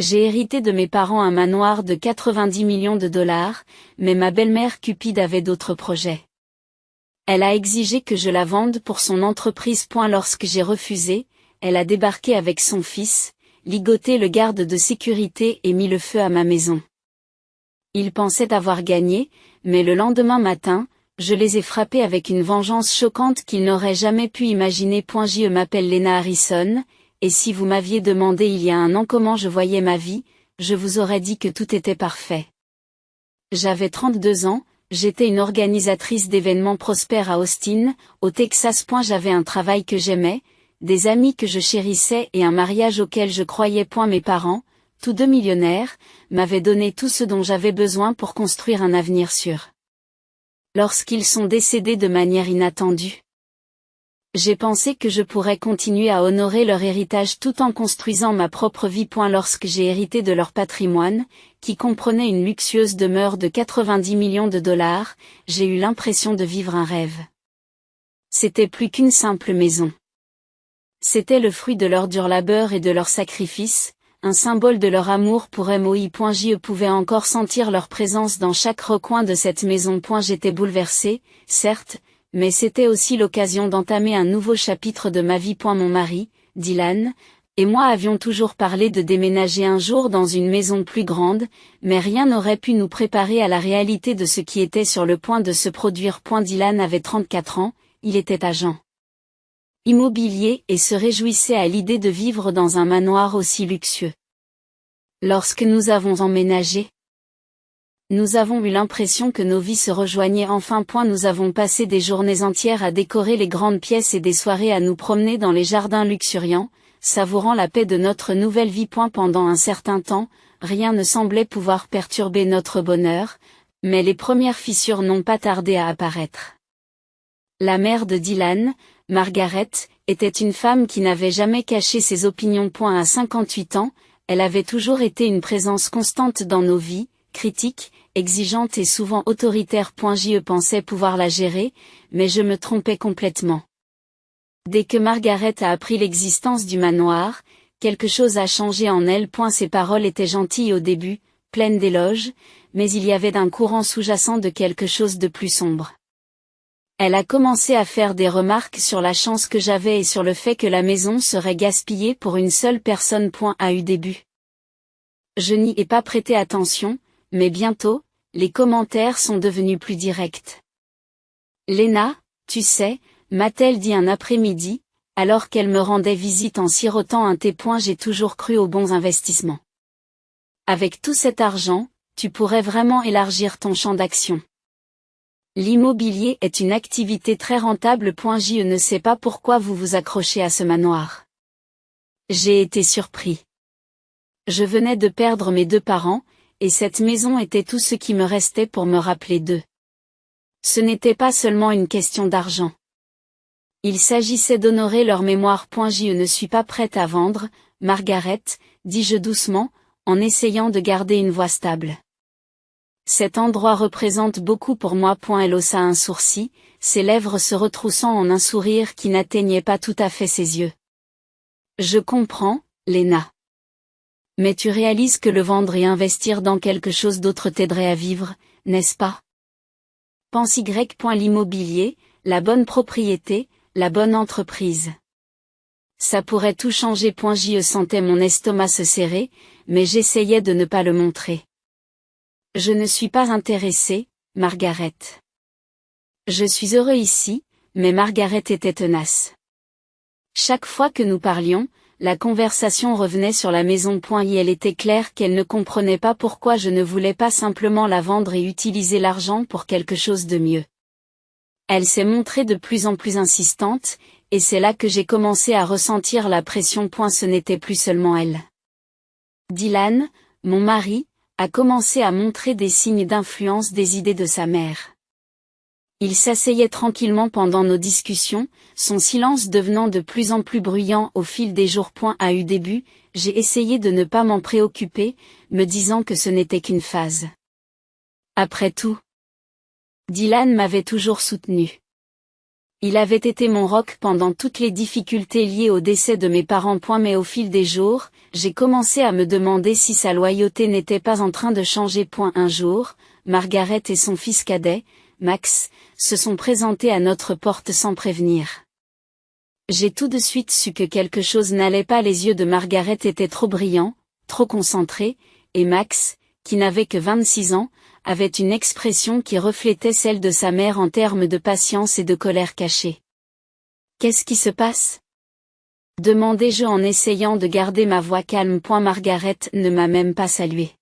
J'ai hérité de mes parents un manoir de 90 millions de dollars, mais ma belle-mère Cupide avait d'autres projets. Elle a exigé que je la vende pour son entreprise. Lorsque j'ai refusé, elle a débarqué avec son fils, ligoté le garde de sécurité et mis le feu à ma maison. Ils pensaient avoir gagné, mais le lendemain matin, je les ai frappés avec une vengeance choquante qu'ils n'auraient jamais pu imaginer. Je m'appelle Lena Harrison, et si vous m'aviez demandé il y a un an comment je voyais ma vie, je vous aurais dit que tout était parfait. J'avais 32 ans, j'étais une organisatrice d'événements prospères à Austin, au Texas. J'avais un travail que j'aimais, des amis que je chérissais et un mariage auquel je croyais. Mes parents, tous deux millionnaires, m'avaient donné tout ce dont j'avais besoin pour construire un avenir sûr. Lorsqu'ils sont décédés de manière inattendue, j'ai pensé que je pourrais continuer à honorer leur héritage tout en construisant ma propre vie. Lorsque j'ai hérité de leur patrimoine, qui comprenait une luxueuse demeure de 90 millions de dollars, j'ai eu l'impression de vivre un rêve. C'était plus qu'une simple maison. C'était le fruit de leur dur labeur et de leur sacrifice, un symbole de leur amour pour moi. Je pouvais encore sentir leur présence dans chaque recoin de cette maison. J'étais bouleversée, certes, mais c'était aussi l'occasion d'entamer un nouveau chapitre de ma vie. Mon mari, Dylan, et moi avions toujours parlé de déménager un jour dans une maison plus grande, mais rien n'aurait pu nous préparer à la réalité de ce qui était sur le point de se produire. Dylan avait 34 ans, il était agent immobilier et se réjouissait à l'idée de vivre dans un manoir aussi luxueux. Lorsque nous avons emménagé, nous avons eu l'impression que nos vies se rejoignaient enfin. Nous avons passé des journées entières à décorer les grandes pièces et des soirées à nous promener dans les jardins luxuriants, savourant la paix de notre nouvelle vie. Pendant un certain temps, rien ne semblait pouvoir perturber notre bonheur, mais les premières fissures n'ont pas tardé à apparaître. La mère de Dylan, Margaret, était une femme qui n'avait jamais caché ses opinions. À 58 ans, elle avait toujours été une présence constante dans nos vies, critique, exigeante et souvent autoritaire. Je pensais pouvoir la gérer, mais je me trompais complètement. Dès que Margaret a appris l'existence du manoir, quelque chose a changé en elle. Ses paroles étaient gentilles au début, pleines d'éloges, mais il y avait un courant sous-jacent de quelque chose de plus sombre. Elle a commencé à faire des remarques sur la chance que j'avais et sur le fait que la maison serait gaspillée pour une seule personne. Début. Je n'y ai pas prêté attention, mais bientôt, les commentaires sont devenus plus directs. Lena, tu sais, m'a-t-elle dit un après-midi, alors qu'elle me rendait visite en sirotant un thé. J'ai toujours cru aux bons investissements. Avec tout cet argent, tu pourrais vraiment élargir ton champ d'action. L'immobilier est une activité très rentable. Je ne sais pas pourquoi vous vous accrochez à ce manoir. J'ai été surpris. Je venais de perdre mes deux parents, et cette maison était tout ce qui me restait pour me rappeler d'eux. Ce n'était pas seulement une question d'argent. Il s'agissait d'honorer leur mémoire. Je ne suis pas prête à vendre, Margaret, dis-je doucement, en essayant de garder une voix stable. Cet endroit représente beaucoup pour moi. Elle haussa un sourcil, ses lèvres se retroussant en un sourire qui n'atteignait pas tout à fait ses yeux. Je comprends, Lena. Mais tu réalises que le vendre et investir dans quelque chose d'autre t'aiderait à vivre, n'est-ce pas? Pense l'immobilier, la bonne propriété, la bonne entreprise. Ça pourrait tout changer. Je sentais mon estomac se serrer, mais j'essayais de ne pas le montrer. Je ne suis pas intéressée, Margaret. Je suis heureux ici, mais Margaret était tenace. Chaque fois que nous parlions, la conversation revenait sur la maison. Et elle était claire qu'elle ne comprenait pas pourquoi je ne voulais pas simplement la vendre et utiliser l'argent pour quelque chose de mieux. Elle s'est montrée de plus en plus insistante, et c'est là que j'ai commencé à ressentir la pression. Ce n'était plus seulement elle. Dylan, mon mari, a commencé à montrer des signes d'influence des idées de sa mère. Il s'asseyait tranquillement pendant nos discussions, son silence devenant de plus en plus bruyant au fil des jours. Début, j'ai essayé de ne pas m'en préoccuper, me disant que ce n'était qu'une phase. Après tout, Dylan m'avait toujours soutenu. Il avait été mon roc pendant toutes les difficultés liées au décès de mes parents. Mais au fil des jours, j'ai commencé à me demander si sa loyauté n'était pas en train de changer. Un jour, Margaret et son fils cadet, Max, se sont présentés à notre porte sans prévenir. J'ai tout de suite su que quelque chose n'allait pas. Les yeux de Margaret étaient trop brillants, trop concentrés, et Max, qui n'avait que 26 ans, avait une expression qui reflétait celle de sa mère en termes de patience et de colère cachée. « Qu'est-ce qui se passe ? » demandai-je en essayant de garder ma voix calme. Margaret ne m'a même pas salué.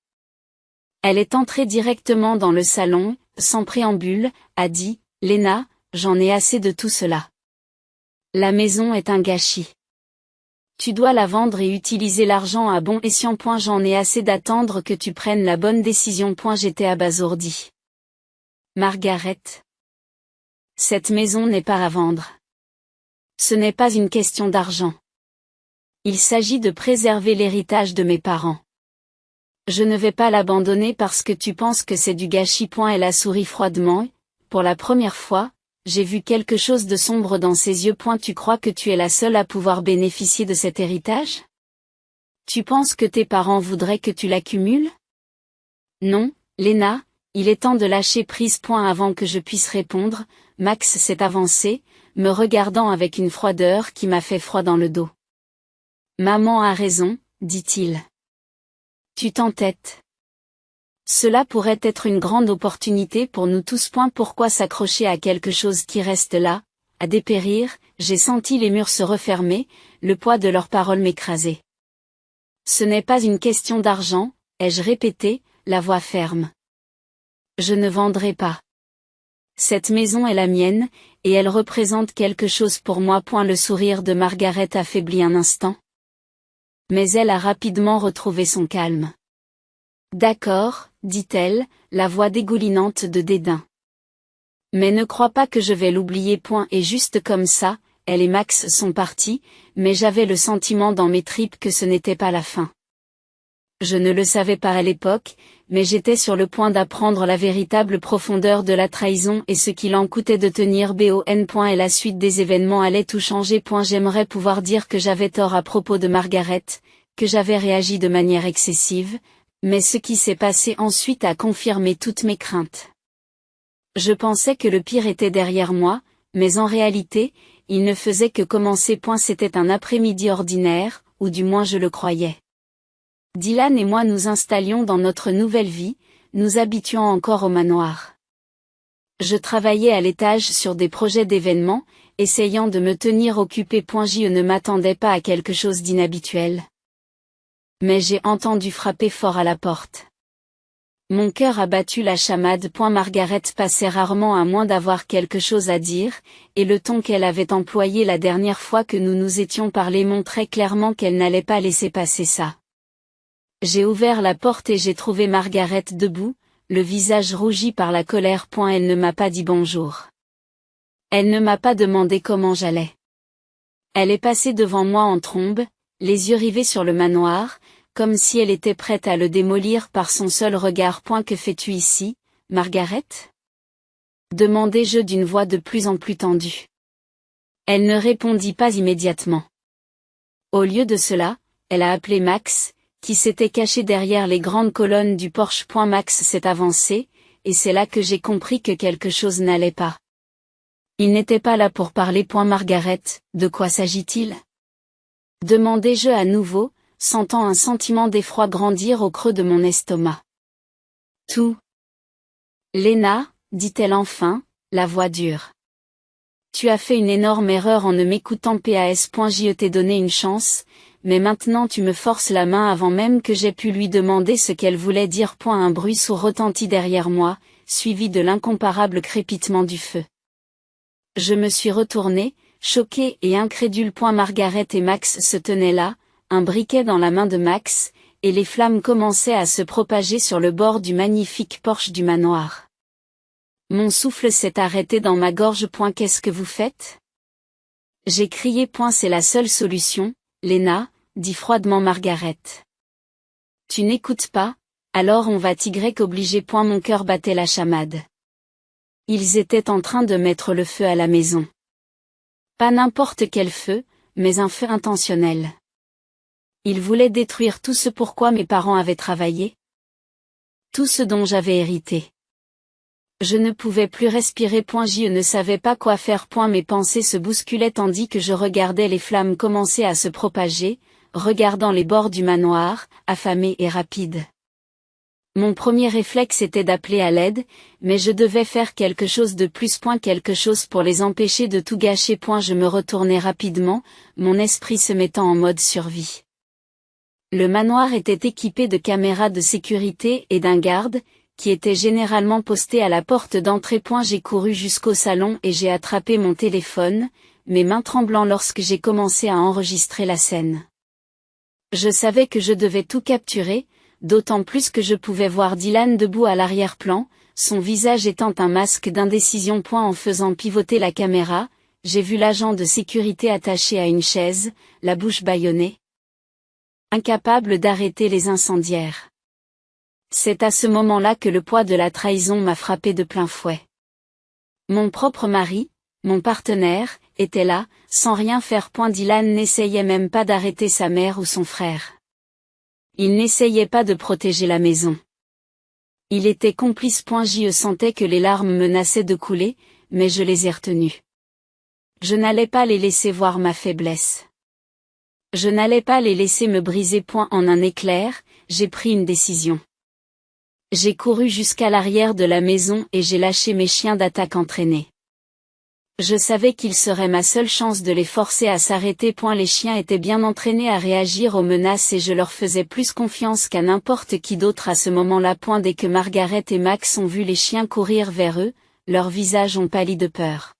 Elle est entrée directement dans le salon, sans préambule, a dit, « Lena, j'en ai assez de tout cela. La maison est un gâchis. Tu dois la vendre et utiliser l'argent à bon escient. J'en ai assez d'attendre que tu prennes la bonne décision. J'étais abasourdi. Margaret. Cette maison n'est pas à vendre. Ce n'est pas une question d'argent. Il s'agit de préserver l'héritage de mes parents. Je ne vais pas l'abandonner parce que tu penses que c'est du gâchis. Elle a souri froidement. Pour la première fois, j'ai vu quelque chose de sombre dans ses yeux. Tu crois que tu es la seule à pouvoir bénéficier de cet héritage? Tu penses que tes parents voudraient que tu l'accumules? Non, Lena, il est temps de lâcher prise. Avant que je puisse répondre, Max s'est avancé, me regardant avec une froideur qui m'a fait froid dans le dos. Maman a raison, dit-il. Tu t'entêtes. Cela pourrait être une grande opportunité pour nous tous. Pourquoi s'accrocher à quelque chose qui reste là, à dépérir? J'ai senti les murs se refermer, le poids de leurs paroles m'écraser. Ce n'est pas une question d'argent, ai-je répété, la voix ferme. Je ne vendrai pas. Cette maison est la mienne, et elle représente quelque chose pour moi. Le sourire de Margaret affaiblit un instant. Mais elle a rapidement retrouvé son calme. D'accord, dit-elle, la voix dégoulinante de dédain. Mais ne crois pas que je vais l'oublier. Et juste comme ça, elle et Max sont partis, mais j'avais le sentiment dans mes tripes que ce n'était pas la fin. Je ne le savais pas à l'époque, mais j'étais sur le point d'apprendre la véritable profondeur de la trahison et ce qu'il en coûtait de tenir bon. Et la suite des événements allait tout changer. J'aimerais pouvoir dire que j'avais tort à propos de Margaret, que j'avais réagi de manière excessive, mais ce qui s'est passé ensuite a confirmé toutes mes craintes. Je pensais que le pire était derrière moi, mais en réalité, il ne faisait que commencer. C'était un après-midi ordinaire, ou du moins je le croyais. Dylan et moi nous installions dans notre nouvelle vie, nous habitions encore au manoir. Je travaillais à l'étage sur des projets d'événements, essayant de me tenir occupé. Je ne m'attendais pas à quelque chose d'inhabituel. Mais j'ai entendu frapper fort à la porte. Mon cœur a battu la chamade. Margaret passait rarement à moins d'avoir quelque chose à dire, et le ton qu'elle avait employé la dernière fois que nous nous étions parlé montrait clairement qu'elle n'allait pas laisser passer ça. J'ai ouvert la porte et j'ai trouvé Margaret debout, le visage rougi par la colère. Elle ne m'a pas dit bonjour. Elle ne m'a pas demandé comment j'allais. Elle est passée devant moi en trombe, les yeux rivés sur le manoir, comme si elle était prête à le démolir par son seul regard. Que fais-tu ici, Margaret? demandai-je d'une voix de plus en plus tendue. Elle ne répondit pas immédiatement. Au lieu de cela, elle a appelé Max, qui s'était caché derrière les grandes colonnes du porche. Max s'est avancé, et c'est là que j'ai compris que quelque chose n'allait pas. Il n'était pas là pour parler. Margaret, de quoi s'agit-il? demandai-je à nouveau, sentant un sentiment d'effroi grandir au creux de mon estomac. Tout. Lena, dit-elle enfin, la voix dure. Tu as fait une énorme erreur en ne m'écoutant pas. Je t'ai donné une chance, mais maintenant tu me forces la main avant même que j'aie pu lui demander ce qu'elle voulait dire. Un bruit sourd retentit derrière moi, suivi de l'incomparable crépitement du feu. Je me suis retourné, choqué et incrédule. Margaret et Max se tenaient là, un briquet dans la main de Max, et les flammes commençaient à se propager sur le bord du magnifique porche du manoir. Mon souffle s'est arrêté dans ma gorge. Qu'est-ce que vous faites? J'ai crié. C'est la seule solution, Lena, dit froidement Margaret. Tu n'écoutes pas, alors on va obliger. Mon cœur battait la chamade. Ils étaient en train de mettre le feu à la maison. Pas n'importe quel feu, mais un feu intentionnel. Il voulait détruire tout ce pourquoi mes parents avaient travaillé. Tout ce dont j'avais hérité. Je ne pouvais plus respirer. Je ne savais pas quoi faire. Mes pensées se bousculaient tandis que je regardais les flammes commencer à se propager, regardant les bords du manoir, affamés et rapides. Mon premier réflexe était d'appeler à l'aide, mais je devais faire quelque chose de plus. Quelque chose pour les empêcher de tout gâcher. Je me retournai rapidement, mon esprit se mettant en mode survie. Le manoir était équipé de caméras de sécurité et d'un garde, qui était généralement posté à la porte d'entrée. J'ai couru jusqu'au salon et j'ai attrapé mon téléphone, mes mains tremblant lorsque j'ai commencé à enregistrer la scène. Je savais que je devais tout capturer, d'autant plus que je pouvais voir Dylan debout à l'arrière-plan, son visage étant un masque d'indécision. En faisant pivoter la caméra, j'ai vu l'agent de sécurité attaché à une chaise, la bouche bâillonnée, incapable d'arrêter les incendiaires. C'est à ce moment-là que le poids de la trahison m'a frappé de plein fouet. Mon propre mari, mon partenaire, était là, sans rien faire. Dylan n'essayait même pas d'arrêter sa mère ou son frère. Il n'essayait pas de protéger la maison. Il était complice. Je sentais que les larmes menaçaient de couler, mais je les ai retenues. Je n'allais pas les laisser voir ma faiblesse. Je n'allais pas les laisser me briser. En un éclair, j'ai pris une décision. J'ai couru jusqu'à l'arrière de la maison et j'ai lâché mes chiens d'attaque entraînés. Je savais qu'il serait ma seule chance de les forcer à s'arrêter. Les chiens étaient bien entraînés à réagir aux menaces et je leur faisais plus confiance qu'à n'importe qui d'autre à ce moment-là. Dès que Margaret et Max ont vu les chiens courir vers eux, leurs visages ont pâli de peur.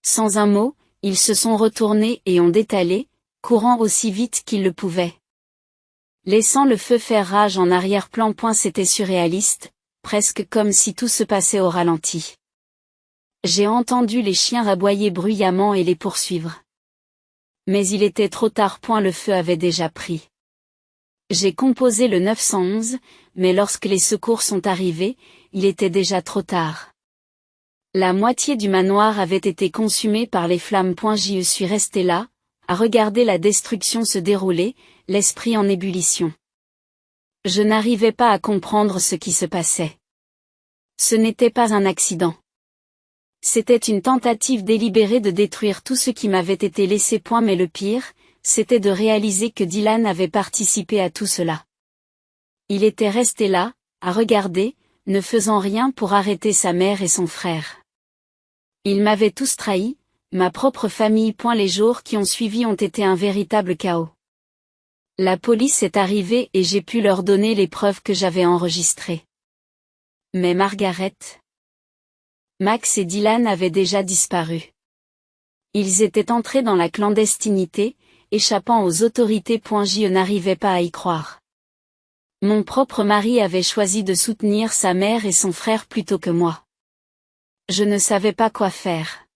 Sans un mot, ils se sont retournés et ont détalé, courant aussi vite qu'ils le pouvaient. Laissant le feu faire rage en arrière-plan. C'était surréaliste, presque comme si tout se passait au ralenti. J'ai entendu les chiens aboyer bruyamment et les poursuivre. Mais il était trop tard. Le feu avait déjà pris. J'ai composé le 911, mais lorsque les secours sont arrivés, il était déjà trop tard. La moitié du manoir avait été consumée par les flammes. Je suis resté là, à regarder la destruction se dérouler, l'esprit en ébullition. Je n'arrivais pas à comprendre ce qui se passait. Ce n'était pas un accident. C'était une tentative délibérée de détruire tout ce qui m'avait été laissé. Mais le pire, c'était de réaliser que Dylan avait participé à tout cela. Il était resté là, à regarder, ne faisant rien pour arrêter sa mère et son frère. Ils m'avaient tous trahi, ma propre famille. Les jours qui ont suivi ont été un véritable chaos. La police est arrivée et j'ai pu leur donner les preuves que j'avais enregistrées. Mais Margaret, Max et Dylan avaient déjà disparu. Ils étaient entrés dans la clandestinité, échappant aux autorités. Je n'arrivais pas à y croire. Mon propre mari avait choisi de soutenir sa mère et son frère plutôt que moi. Je ne savais pas quoi faire.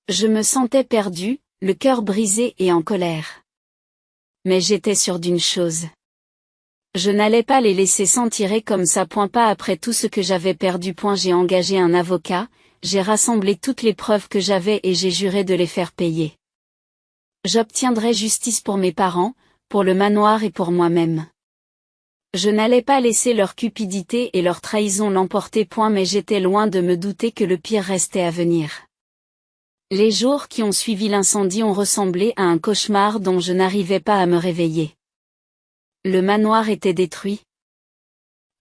Je me sentais perdu, le cœur brisé et en colère. Mais j'étais sûr d'une chose. Je n'allais pas les laisser s'en tirer comme ça. Pas après tout ce que j'avais perdu. J'ai engagé un avocat, j'ai rassemblé toutes les preuves que j'avais et j'ai juré de les faire payer. J'obtiendrai justice pour mes parents, pour le manoir et pour moi-même. Je n'allais pas laisser leur cupidité et leur trahison l'emporter. Mais j'étais loin de me douter que le pire restait à venir. Les jours qui ont suivi l'incendie ont ressemblé à un cauchemar dont je n'arrivais pas à me réveiller. Le manoir était détruit.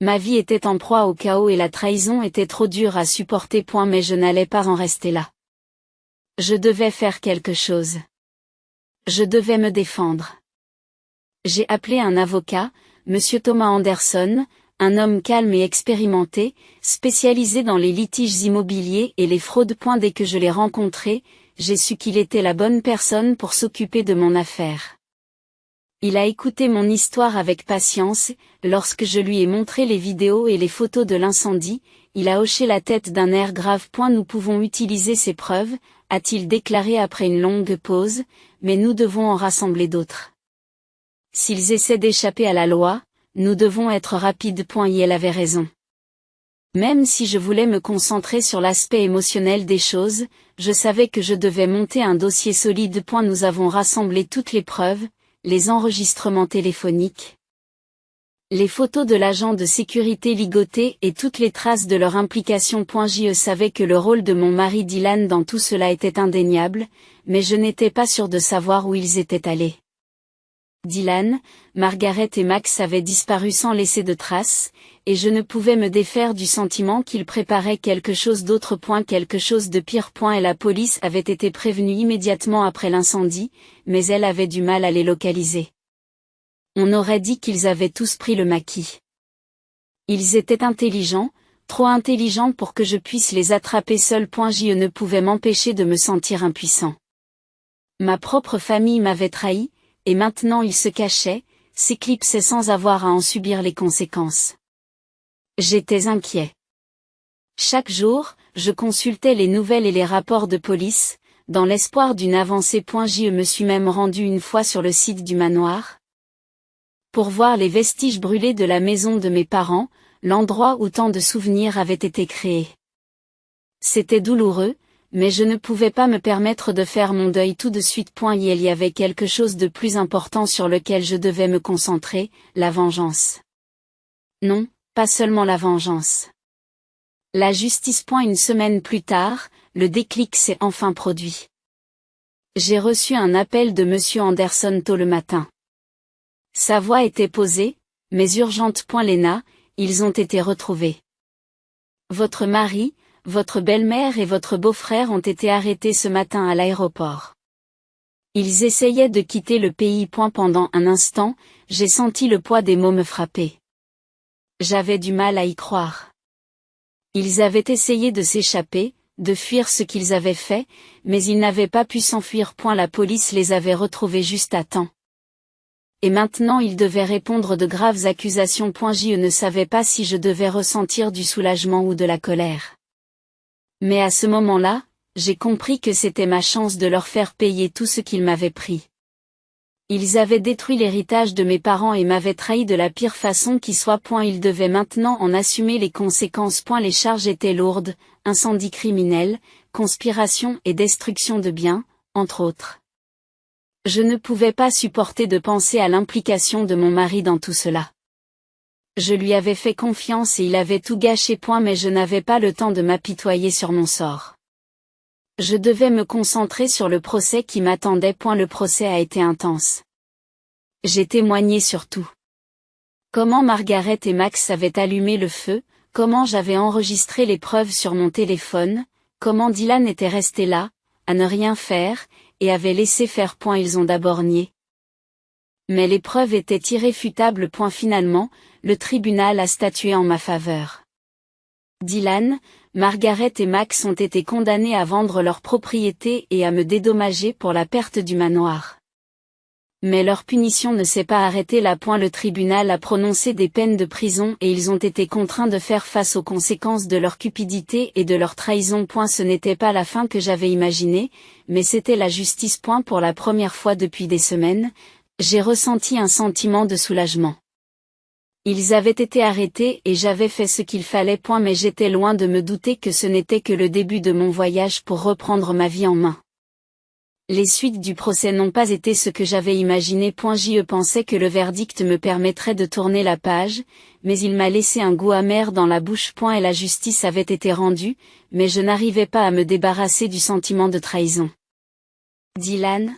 Ma vie était en proie au chaos et la trahison était trop dure à supporter. Mais je n'allais pas en rester là. Je devais faire quelque chose. Je devais me défendre. J'ai appelé un avocat, Monsieur Thomas Anderson, un homme calme et expérimenté, spécialisé dans les litiges immobiliers et les fraudes. Dès que je l'ai rencontré, j'ai su qu'il était la bonne personne pour s'occuper de mon affaire. Il a écouté mon histoire avec patience, lorsque je lui ai montré les vidéos et les photos de l'incendie, il a hoché la tête d'un air grave. Nous pouvons utiliser ces preuves, a-t-il déclaré après une longue pause, mais nous devons en rassembler d'autres. S'ils essaient d'échapper à la loi, nous devons être rapides. Et elle avait raison. Même si je voulais me concentrer sur l'aspect émotionnel des choses, je savais que je devais monter un dossier solide. Nous avons rassemblé toutes les preuves, les enregistrements téléphoniques, les photos de l'agent de sécurité ligoté et toutes les traces de leur implication. Je savais que le rôle de mon mari Dylan dans tout cela était indéniable, mais je n'étais pas sûre de savoir où ils étaient allés. Dylan, Margaret et Max avaient disparu sans laisser de traces, et je ne pouvais me défaire du sentiment qu'ils préparaient quelque chose d'autre. Quelque chose de pire. Et la police avait été prévenue immédiatement après l'incendie, mais elle avait du mal à les localiser. On aurait dit qu'ils avaient tous pris le maquis. Ils étaient intelligents, trop intelligents pour que je puisse les attraper seul. Je ne pouvais m'empêcher de me sentir impuissant. Ma propre famille m'avait trahi, et maintenant ils se cachaient, s'éclipsaient sans avoir à en subir les conséquences. J'étais inquiet. Chaque jour, je consultais les nouvelles et les rapports de police, dans l'espoir d'une avancée. Je me suis même rendu une fois sur le site du manoir, pour voir les vestiges brûlés de la maison de mes parents, l'endroit où tant de souvenirs avaient été créés. C'était douloureux, mais je ne pouvais pas me permettre de faire mon deuil tout de suite. Il y avait quelque chose de plus important sur lequel je devais me concentrer, la vengeance. Non, pas seulement la vengeance. La justice. Une semaine plus tard, le déclic s'est enfin produit. J'ai reçu un appel de Monsieur Anderson tôt le matin. Sa voix était posée, mais urgente. Léna, ils ont été retrouvés. Votre mari, votre belle-mère et votre beau-frère ont été arrêtés ce matin à l'aéroport. Ils essayaient de quitter le pays. Pendant un instant, j'ai senti le poids des mots me frapper. J'avais du mal à y croire. Ils avaient essayé de s'échapper, de fuir ce qu'ils avaient fait, mais ils n'avaient pas pu s'enfuir. La police les avait retrouvés juste à temps. Et maintenant ils devaient répondre de graves accusations. Je ne savais pas si je devais ressentir du soulagement ou de la colère. Mais à ce moment-là, j'ai compris que c'était ma chance de leur faire payer tout ce qu'ils m'avaient pris. Ils avaient détruit l'héritage de mes parents et m'avaient trahi de la pire façon qui soit. Ils devaient maintenant en assumer les conséquences. Les charges étaient lourdes, incendie criminel, conspiration et destruction de biens, entre autres. Je ne pouvais pas supporter de penser à l'implication de mon mari dans tout cela. Je lui avais fait confiance et il avait tout gâché. Mais je n'avais pas le temps de m'apitoyer sur mon sort. Je devais me concentrer sur le procès qui m'attendait. Le procès a été intense. J'ai témoigné sur tout. Comment Margaret et Max avaient allumé le feu, comment j'avais enregistré les preuves sur mon téléphone, comment Dylan était resté là, à ne rien faire, et avait laissé faire. Ils ont d'abord nié. Mais les preuves étaient irréfutables. Finalement, le tribunal a statué en ma faveur. Dylan, Margaret et Max ont été condamnés à vendre leur propriété et à me dédommager pour la perte du manoir. Mais leur punition ne s'est pas arrêtée là. Le tribunal a prononcé des peines de prison et ils ont été contraints de faire face aux conséquences de leur cupidité et de leur trahison. Ce n'était pas la fin que j'avais imaginée, mais c'était la justice. Pour la première fois depuis des semaines, j'ai ressenti un sentiment de soulagement. Ils avaient été arrêtés et j'avais fait ce qu'il fallait. Mais j'étais loin de me douter que ce n'était que le début de mon voyage pour reprendre ma vie en main. Les suites du procès n'ont pas été ce que j'avais imaginé. Je pensais que le verdict me permettrait de tourner la page, mais il m'a laissé un goût amer dans la bouche. Et la justice avait été rendue, mais je n'arrivais pas à me débarrasser du sentiment de trahison. Dylan,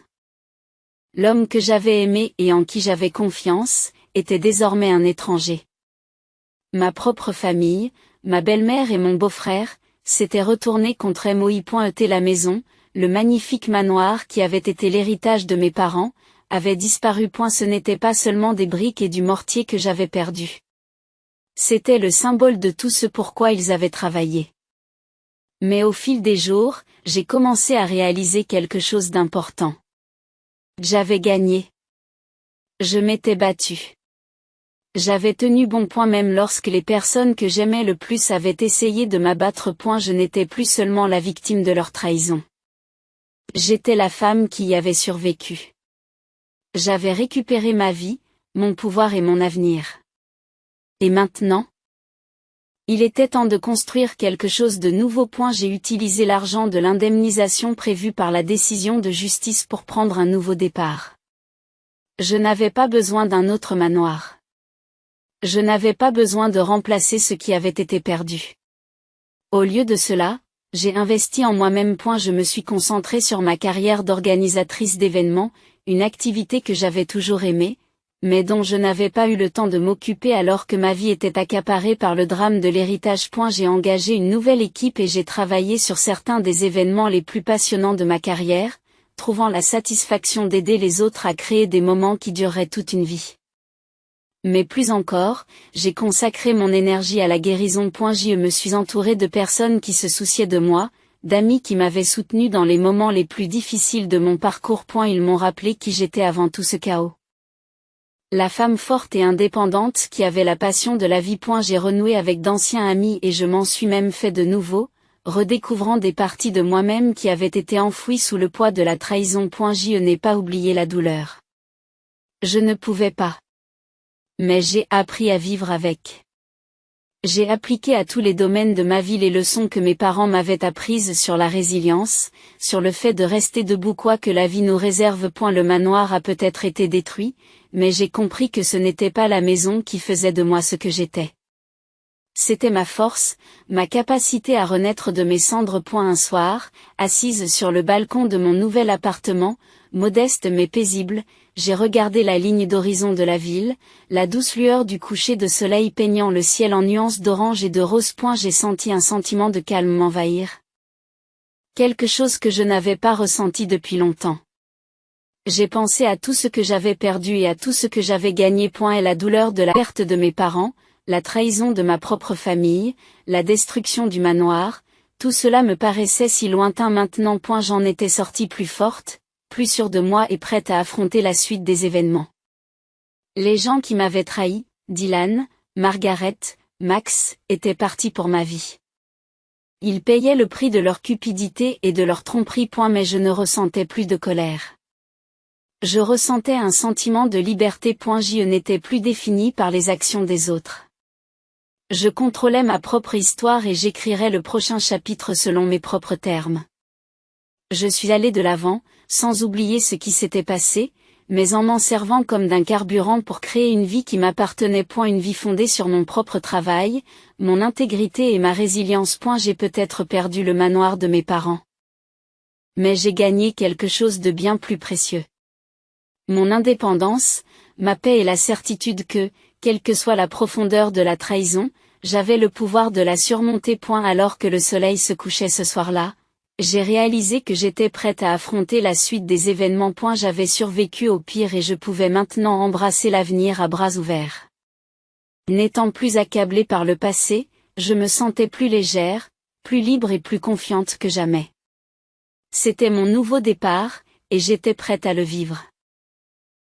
l'homme que j'avais aimé et en qui j'avais confiance, était désormais un étranger. Ma propre famille, ma belle-mère et mon beau-frère, s'étaient retournés contre moi. La maison, le magnifique manoir qui avait été l'héritage de mes parents, avait disparu. Ce n'était pas seulement des briques et du mortier que j'avais perdus. C'était le symbole de tout ce pourquoi ils avaient travaillé. Mais au fil des jours, j'ai commencé à réaliser quelque chose d'important. J'avais gagné. Je m'étais battu. J'avais tenu bon. Même lorsque les personnes que j'aimais le plus avaient essayé de m'abattre. Je n'étais plus seulement la victime de leur trahison. J'étais la femme qui y avait survécu. J'avais récupéré ma vie, mon pouvoir et mon avenir. Et maintenant? Il était temps de construire quelque chose de nouveau. J'ai utilisé l'argent de l'indemnisation prévue par la décision de justice pour prendre un nouveau départ. Je n'avais pas besoin d'un autre manoir. Je n'avais pas besoin de remplacer ce qui avait été perdu. Au lieu de cela, j'ai investi en moi-même. Je me suis concentrée sur ma carrière d'organisatrice d'événements, une activité que j'avais toujours aimée, mais dont je n'avais pas eu le temps de m'occuper alors que ma vie était accaparée par le drame de l'héritage. J'ai engagé une nouvelle équipe et j'ai travaillé sur certains des événements les plus passionnants de ma carrière, trouvant la satisfaction d'aider les autres à créer des moments qui dureraient toute une vie. Mais plus encore, j'ai consacré mon énergie à la guérison. Je me suis entourée de personnes qui se souciaient de moi, d'amis qui m'avaient soutenu dans les moments les plus difficiles de mon parcours. Ils m'ont rappelé qui j'étais avant tout ce chaos. La femme forte et indépendante qui avait la passion de la vie. J'ai renoué avec d'anciens amis et je m'en suis même fait de nouveaux, redécouvrant des parties de moi-même qui avaient été enfouies sous le poids de la trahison. Je n'ai pas oublié la douleur. Je ne pouvais pas. Mais j'ai appris à vivre avec. J'ai appliqué à tous les domaines de ma vie les leçons que mes parents m'avaient apprises sur la résilience, sur le fait de rester debout quoi que la vie nous réserve. Le manoir a peut-être été détruit, mais j'ai compris que ce n'était pas la maison qui faisait de moi ce que j'étais. C'était ma force, ma capacité à renaître de mes cendres. Un soir, assise sur le balcon de mon nouvel appartement, modeste mais paisible, j'ai regardé la ligne d'horizon de la ville, la douce lueur du coucher de soleil peignant le ciel en nuances d'orange et de rose. J'ai senti un sentiment de calme m'envahir. Quelque chose que je n'avais pas ressenti depuis longtemps. J'ai pensé à tout ce que j'avais perdu et à tout ce que j'avais gagné. Et la douleur de la perte de mes parents, la trahison de ma propre famille, la destruction du manoir, tout cela me paraissait si lointain maintenant. J'en étais sortie plus forte, plus sûre de moi et prête à affronter la suite des événements. Les gens qui m'avaient trahi, Dylan, Margaret, Max, étaient partis pour ma vie. Ils payaient le prix de leur cupidité et de leur tromperie. Mais je ne ressentais plus de colère. Je ressentais un sentiment de liberté. Je n'étais plus définie par les actions des autres. Je contrôlais ma propre histoire et j'écrirais le prochain chapitre selon mes propres termes. Je suis allée de l'avant, sans oublier ce qui s'était passé, mais en m'en servant comme d'un carburant pour créer une vie qui m'appartenait. Une vie fondée sur mon propre travail, mon intégrité et ma résilience. J'ai peut-être perdu le manoir de mes parents. Mais j'ai gagné quelque chose de bien plus précieux. Mon indépendance, ma paix et la certitude que, quelle que soit la profondeur de la trahison, j'avais le pouvoir de la surmonter. Alors que le soleil se couchait ce soir-là, j'ai réalisé que j'étais prête à affronter la suite des événements. J'avais survécu au pire et je pouvais maintenant embrasser l'avenir à bras ouverts. N'étant plus accablée par le passé, je me sentais plus légère, plus libre et plus confiante que jamais. C'était mon nouveau départ, et j'étais prête à le vivre.